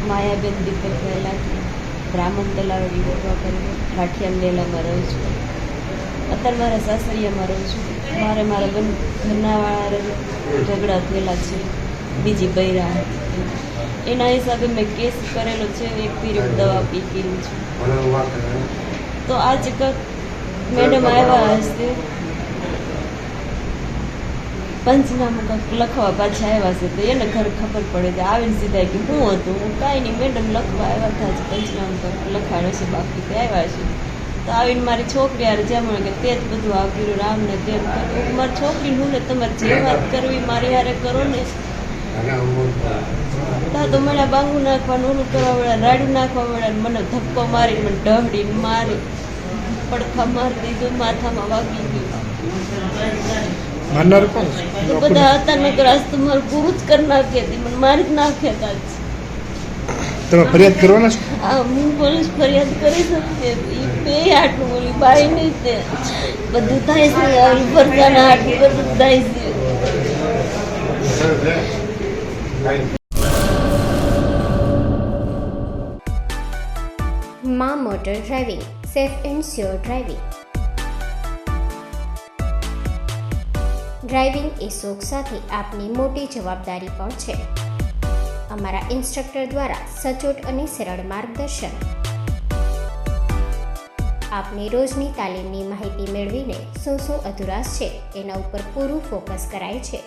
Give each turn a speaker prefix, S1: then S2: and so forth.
S1: માયાબેન દીપકભાઈ લાઠી, બ્રાહ્મણ તલાવડી વડવા કરી ગાંઠિયા મેલામાં રહું છું. અત્યારે મારા સાસરિયામાં રહું છું. મારા ઘરનાવાળા ઝઘડા થયેલા છે, બીજી બૈરા એના હિસાબે મેં કેસ કરેલો છે. એક પીરિયડ દવા પીતી છું. તો આજ મેડમ આવ્યા હશે, પંચનામું કંઈક લખવા પાછા આવ્યા છે. તો એને ઘર ખબર પડે કે આવીને સીધા કે શું હતું. હું કાંઈ નહીં, મેડમ લખવા આવ્યા હતા જ, પંચનામું કંઈક લખાડે છે, બાકી તે આવ્યા છે. તો આવીને મારી છોકરી યાર જ્યાં મળે કે તે જ બધું આ કર્યું, રામ ને તેમ કર્યું. મારી છોકરી હું ને તમારે જે વાત કરવી મારી હારે કરો ને. તો મને બાંગુ નાખવાનું, ઓલું કરવા વળ્યા, રાડું નાખવા વળ્યા, મને ધક્કો મારી, મને ઢહડીને મારી, પડખા મારી દીધું, માથામાં વાગી ગયું. તો બધા હતા નકર આજ તો મારું પૂરું જ કરી નાખી હતી, મને મારી જ નાખ્યા હતા.
S2: તમે ફરિયાદ કરવાના છો?
S1: હા, હું પોલીસ ફરિયાદ કરી શકીએ. એ બે આટલું બોલી બાઈ નહીં, તે બધું થાય છે, ભરતાના આટલું બધું થાય છે.
S3: માં motor driving, safe and sure driving. Driving એ શોખ સાથે આપની મોટી જવાબદારી પણ છે. અમારા ઇન્સ્ટ્રક્ટર દ્વારા સચોટ અને સરળ માર્ગદર્શન. આપની રોજની તાલીમની માહિતી મેળવીને શું અધુરાશ છે એના ઉપર પૂરું ફોકસ કરાય છે.